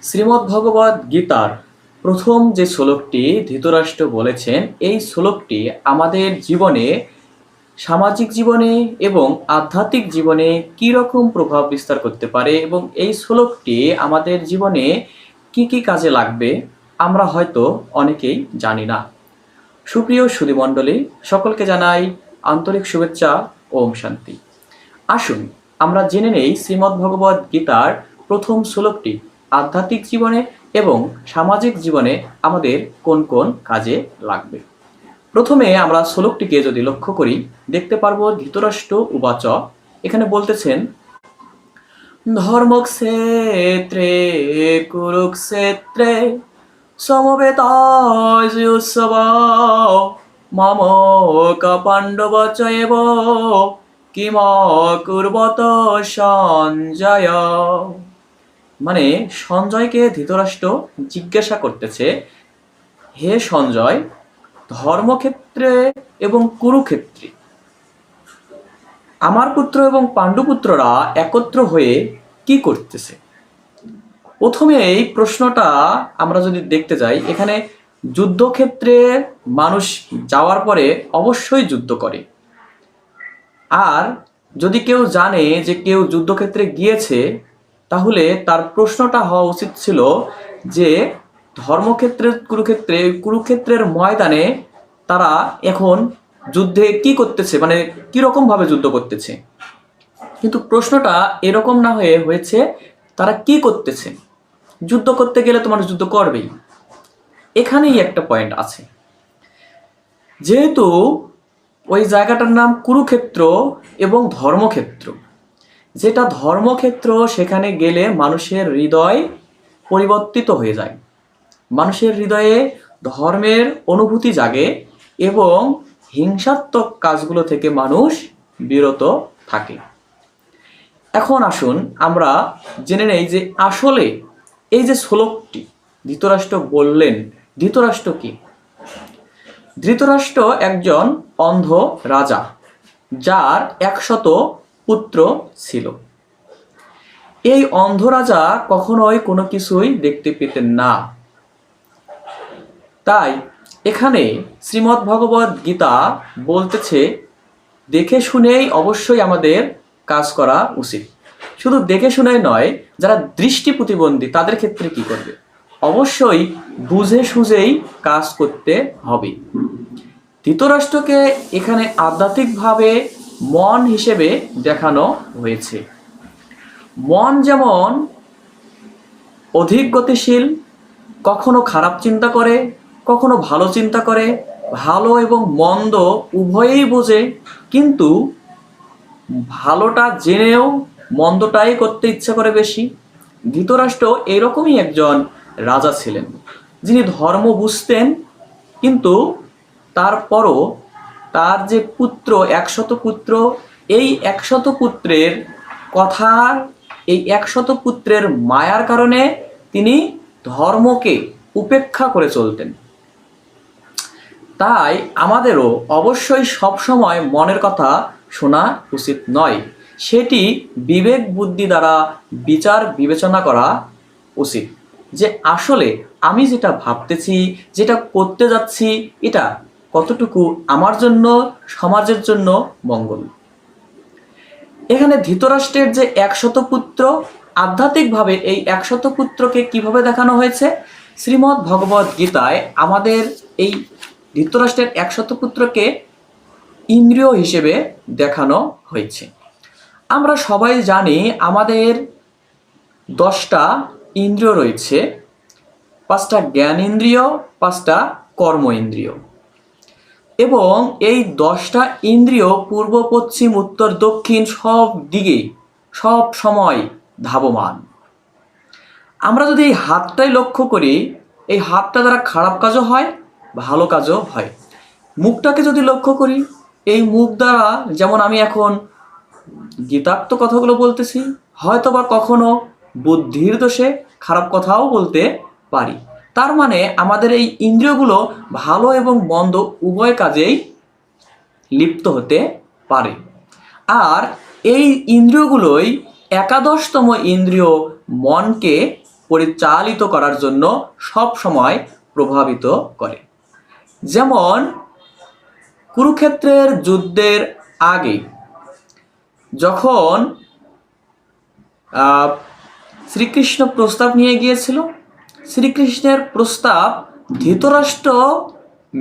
শ্রীমদ্ ভগবদ গীতার প্রথম যে শ্লোকটি ধৃতরাষ্ট্র বলেছেন, এই শ্লোকটি আমাদের জীবনে, সামাজিক জীবনে এবং আধ্যাত্মিক জীবনে কী রকম প্রভাব বিস্তার করতে পারে এবং এই শ্লোকটি আমাদের জীবনে কি কি কাজে লাগবে আমরা হয়তো অনেকেই জানি না। সুপ্রিয় সুধীমণ্ডলী, সকলকে জানাই আন্তরিক শুভেচ্ছা। ওম শান্তি। আসুন আমরা জেনে নেই শ্রীমদ্ ভগবদ গীতার প্রথম শ্লোকটি আধ্যাত্মিক জীবনে এবং সামাজিক জীবনে আমাদের কোন কোন কাজে লাগবে। প্রথমে আমরা শ্লোকটিকে যদি লক্ষ্য করি দেখতে পারবো ধৃতরাষ্ট্র উবাচ, এখানে বলতেছেন ধর্মক্ষেত্রে কুরুক্ষেত্রে সমবেতাযুৎসব মামক পাণ্ডবচ এব কিম কুর্বত সঞ্জয়। মানে সঞ্জয়কে ধৃতরাষ্ট্র জিজ্ঞাসা করতেছে, হে সঞ্জয়, ধর্মক্ষেত্রে এবং কুরুক্ষেত্রে আমার পুত্র এবং পাণ্ডুপুত্ররা একত্র হয়ে কি করতেছে। প্রথমে এই প্রশ্নটা আমরা যদি দেখতে যাই, এখানে যুদ্ধক্ষেত্রে মানুষ যাওয়ার পরে অবশ্যই যুদ্ধ করে, আর যদি কেউ জানে যে কেউ যুদ্ধক্ষেত্রে গিয়েছে তাহলে তার প্রশ্নটা হওয়া উচিত ছিল যে ধর্মক্ষেত্রের কুরুক্ষেত্রের ময়দানে তারা এখন যুদ্ধে কি করতেছে, মানে কিরকম ভাবে যুদ্ধ করতেছে। কিন্তু প্রশ্নটা এরকম না হয়েছে তারা কি করতেছে। যুদ্ধ করতে গেলে তো মানুষ যুদ্ধ করবেই। এখানেই একটা পয়েন্ট আছে, যেহেতু ওই জায়গাটার নাম কুরুক্ষেত্র এবং ধর্মক্ষেত্র, যেটা ধর্মক্ষেত্র সেখানে গেলে মানুষের হৃদয় পরিবর্তিত হয়ে যায়, মানুষের হৃদয়ে ধর্মের অনুভূতি জাগে এবং হিংসাত্মক কাজগুলো থেকে মানুষ বিরত থাকে। এখন আসুন আমরা জেনে নেই যে আসলে এই যে শ্লোকটি ধৃতরাষ্ট্র বললেন, ধৃতরাষ্ট্র কি? ধৃতরাষ্ট্র একজন অন্ধ রাজা, যার 100 পুত্র ছিল। এই অন্ধ রাজা কখনোই কোনো কিছুই দেখতে পেতেন না। তাই এখানে শ্রীমদ্ ভগবদ গীতা বলতেছে দেখে শুনেই অবশ্যই আমাদের কাজ করা উচিত। শুধু দেখে শুনেই নয়, যারা দৃষ্টি প্রতিবন্ধী তাদের ক্ষেত্রে কি করবে? অবশ্যই বুঝে সুঝেই কাজ করতে হবে। ধৃতরাষ্ট্রকে এখানে আধ্যাত্মিকভাবে মন হিসেবে দেখানো হয়েছে। মন যেমন অধিক গতিশীল, কখনো খারাপ চিন্তা করে, কখনো ভালো চিন্তা করে, ভালো এবং মন্দ উভয়েই বোঝে, কিন্তু ভালোটা জেনেও মন্দটাই করতে ইচ্ছা করে বেশি। ধৃতরাষ্ট্র এরকমই একজন রাজা ছিলেন, যিনি ধর্ম বুঝতেন, কিন্তু তারপরও তার যে পুত্র 100 পুত্র, এই 100 পুত্রের কথা, এই 100 পুত্রের মায়ার কারণে তিনি ধর্মকে উপেক্ষা করে চলতেন। তাই আমাদেরও অবশ্যই সবসময় মনের কথা শোনা উচিত নয়, সেটি বিবেক বুদ্ধি দ্বারা বিচার বিবেচনা করা উচিত যে আসলে আমি যেটা ভাবতেছি, যেটা করতে যাচ্ছি, এটা কতটুকু আমার জন্য, সমাজের জন্য মঙ্গল। এখানে ধৃতরাষ্ট্রের যে 100 পুত্র, আধ্যাত্মিকভাবে এই 100 পুত্রকে কিভাবে দেখানো হয়েছে? শ্রীমদ্ ভগবদ গীতায় আমাদের এই ধৃতরাষ্ট্রের 100 পুত্রকে ইন্দ্রিয় হিসেবে দেখানো হয়েছে। আমরা সবাই জানি আমাদের 10টা ইন্দ্রিয় রয়েছে, 5টা জ্ঞান ইন্দ্রিয়, 5টা কর্ম ইন্দ্রিয়, এবং এই 10টা ইন্দ্রিয় পূর্ব পশ্চিম উত্তর দক্ষিণ সব দিকে সব সময় ধাবমান। আমরা যদি এই হাতটাই লক্ষ্য করি, এই হাতটা দ্বারা খারাপ কাজও হয়, ভালো কাজও হয়। মুখটাকে যদি লক্ষ্য করি, এই মুখ দ্বারা, যেমন আমি এখন গীতার্থ কথাগুলো বলতেছি, হয়তো বা কখনো বুদ্ধির দোষে খারাপ কথাও বলতে পারি। তার মানে আমাদের এই ইন্দ্রিয়গুলো ভালো এবং মন্দ উভয় কাজেই লিপ্ত হতে পারে। আর এই ইন্দ্রিয়গুলোই 11তম ইন্দ্রিয় মনকে পরিচালিত করার জন্য সব সময় প্রভাবিত করে। যেমন কুরুক্ষেত্রের যুদ্ধের আগে যখন শ্রীকৃষ্ণ প্রস্তাব নিয়ে গিয়েছিল, শ্রীকৃষ্ণের প্রস্তাব ধৃতরাষ্ট্র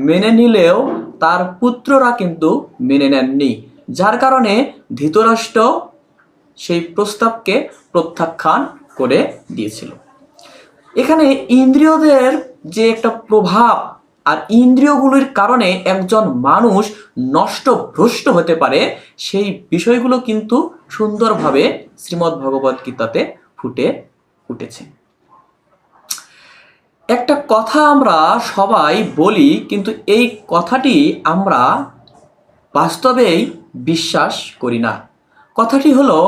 মেনে নিলেও তার পুত্ররা কিন্তু মেনে নেননি, যার কারণে ধৃতরাষ্ট্র সেই প্রস্তাবকে প্রত্যাখ্যান করে দিয়েছিল। এখানে ইন্দ্রিয়দের যে একটা প্রভাব আর ইন্দ্রিয়গুলির কারণে একজন মানুষ নষ্টভ্রষ্ট হতে পারে, সেই বিষয়গুলো কিন্তু সুন্দরভাবে শ্রীমদ্ ভগবদ্ গীতাতে ফুটে উঠেছে। একটা কথা আমরা সবাই বলি, কিন্তু এই কথাটি আমরা বাস্তবেই বিশ্বাস করি না। কথাটি হলো,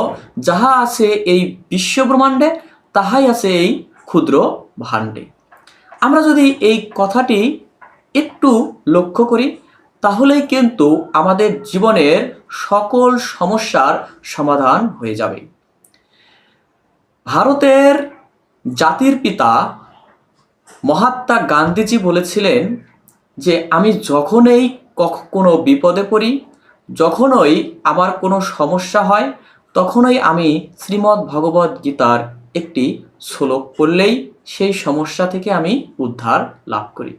যাহা আছে এই বিশ্বব্রহ্মাণ্ডে তাহাই আছে এই ক্ষুদ্র ভাণ্ডে। আমরা যদি এই কথাটি একটু লক্ষ্য করি, তাহলেই কিন্তু আমাদের জীবনের সকল সমস্যার সমাধান হয়ে যাবে। ভারতের জাতির পিতা মহাত্মা গান্ধীজি বলেছিলেন যে আমি যখনই কোনো বিপদে পড়ি, যখনই আমার কোনো সমস্যা হয়, তখনই আমি শ্রীমদ্ ভগবদ্ গীতার একটি শ্লোক পড়লেই সেই সমস্যা থেকে আমি উদ্ধার লাভ করি।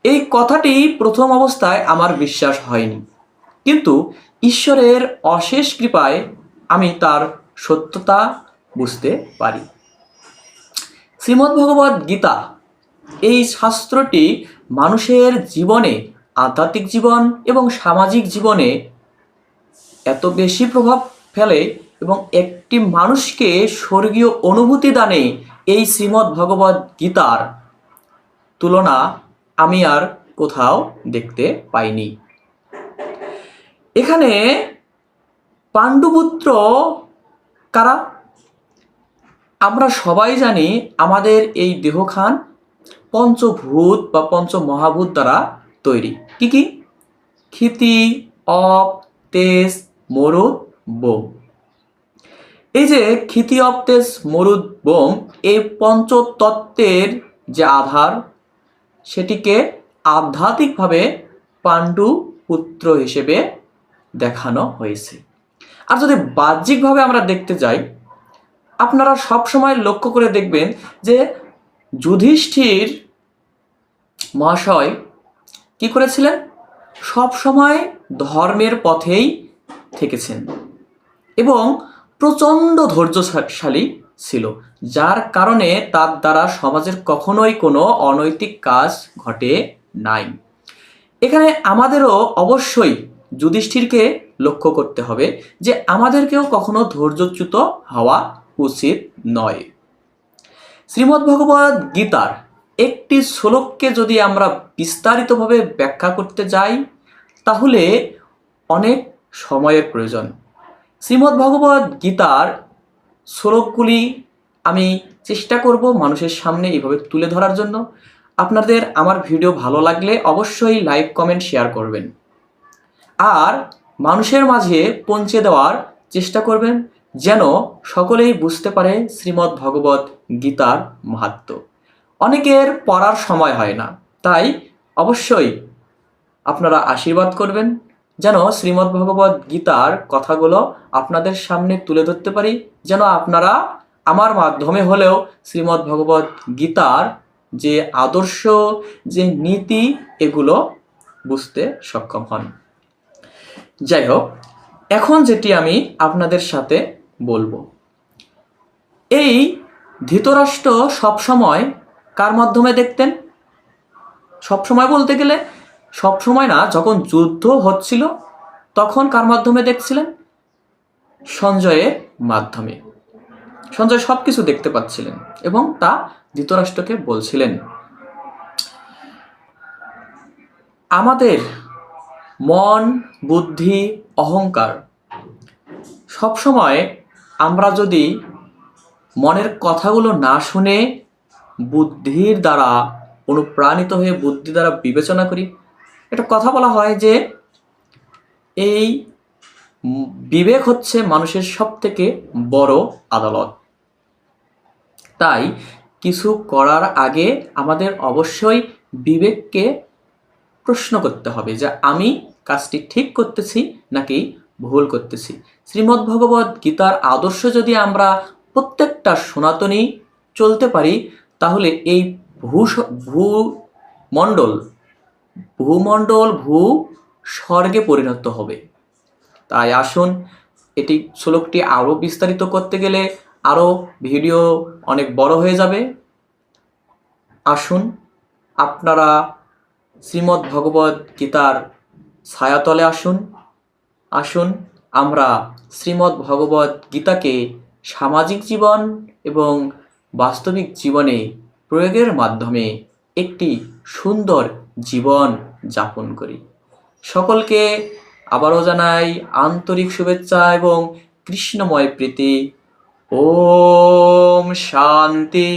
এই কথাটি প্রথম অবস্থায় আমার বিশ্বাস হয়নি, কিন্তু ঈশ্বরের অশেষ কৃপায় আমি তার সত্যতা বুঝতে পারি। শ্রীমদ্ ভগবদ্ গীতা এই শাস্ত্রটি মানুষের জীবনে, আধ্যাত্মিক জীবন এবং সামাজিক জীবনে এত বেশি প্রভাব ফেলে এবং একটি মানুষকে স্বর্গীয় অনুভূতি দানে এই শ্রীমদ্ ভগবদ্ গীতার তুলনা আমি আর কোথাও দেখতে পাইনি। এখানে পাণ্ডুপুত্র কারা? আমরা সবাই জানি আমাদের এই দেহখান পঞ্চভূত বা পঞ্চমহাভূত দ্বারা তৈরি। কি কি? ক্ষিতি, অপ, তেজ, মরুদ, বোম। এই যে ক্ষিতি, অপ, তেজ, মরুদ, বোম, এই পঞ্চতত্ত্বের যে আধার, সেটিকে আধ্যাত্মিকভাবে পাণ্ডু পুত্র হিসেবে দেখানো হয়েছে। আর যদি বাহ্যিকভাবে আমরা দেখতে যাই, আপনারা সব সময় লক্ষ্য করে দেখবেন যে যুধিষ্ঠির মহাশয় কি করেছিলেন? সব সময় ধর্মের পথেই থেকেছেন এবং প্রচণ্ড ধৈর্যশালী ছিল, যার কারণে তার দ্বারা সমাজের কখনোই কোনো অনৈতিক কাজ ঘটে নাই। এখানে আমাদেরও অবশ্যই যুধিষ্ঠিরকে লক্ষ্য করতে হবে যে আমাদেরকেও কখনো ধৈর্যচ্যুত হওয়া উচিত নয়। শ্রীমদ্ ভগবদ্ গীতার একটি শ্লোককে যদি আমরা বিস্তারিতভাবে ব্যাখ্যা করতে যাই, তাহলে অনেক সময়ের প্রয়োজন। শ্রীমদ্ ভগবদ্ গীতার শ্লোকগুলি আমি চেষ্টা করব মানুষের সামনে এইভাবে তুলে ধরার জন্য। আপনাদের আমার ভিডিও ভালো লাগলে অবশ্যই লাইক, কমেন্ট, শেয়ার করবেন আর মানুষের মাঝে পৌঁছে দেওয়ার চেষ্টা করবেন, যেন সকলেই বুঝতে পারে শ্রীমদ্ ভগবদ্ গীতার মাহাত্ম্য। অনেকের পড়ার সময় হয় না, তাই অবশ্যই আপনারা আশীর্বাদ করবেন যেন শ্রীমদ্ ভগবদ্ গীতার কথাগুলো আপনাদের সামনে তুলে ধরতে পারি, যেন আপনারা আমার মাধ্যমে হলেও শ্রীমদ্ ভগবদ্ গীতার যে আদর্শ, যে নীতি, এগুলো বুঝতে সক্ষম হন। যাই হোক, এখন যেটি আমি আপনাদের সাথে বলবো, এই ধৃতরাষ্ট্র সবসময় কার মাধ্যমে দেখতেন? সবসময় বলতে গেলে সবসময় না, যখন যুদ্ধ হচ্ছিল তখন কার মাধ্যমে দেখছিলেন? সঞ্জয়ের মাধ্যমে। সঞ্জয় সব কিছু দেখতে পাচ্ছিলেন এবং তা ধৃতরাষ্ট্রকে বলছিলেন। আমাদের মন, বুদ্ধি, অহংকার সবসময় আমরা যদি মনের কথাগুলো না শুনে বুদ্ধির দ্বারা অনুপ্রাণিত হয়ে বুদ্ধি দ্বারা বিবেচনা করি, একটা কথা বলা হয় যে এই বিবেক হচ্ছে মানুষের সব থেকে বড় আদালত। তাই কিছু করার আগে আমাদের অবশ্যই বিবেককে প্রশ্ন করতে হবে যে আমি কাজটি ঠিক করতেছি নাকি ভুল করতেছি। শ্রীমদ্ ভগবদ গীতার আদর্শ যদি আমরা প্রত্যেকটা সনাতনী চলতে পারি, তাহলে এই ভূমণ্ডল ভূ স্বর্গে পরিণত হবে। তাই আসুন, এটি শ্লোকটি আরও বিস্তারিত করতে গেলে আরও ভিডিও অনেক বড় হয়ে যাবে। আসুন আপনারা শ্রীমদ্ ভগবদ গীতার ছায়াতলে আসুন আমরা শ্রীমদ্ ভগবদ গীতাকে সামাজিক জীবন এবং বাস্তবিক জীবনে প্রয়োগের মাধ্যমে একটি সুন্দর জীবন যাপন করি। সকলকে আবারও জানাই আন্তরিক শুভেচ্ছা এবং কৃষ্ণময় প্রীতি। ওম শান্তি।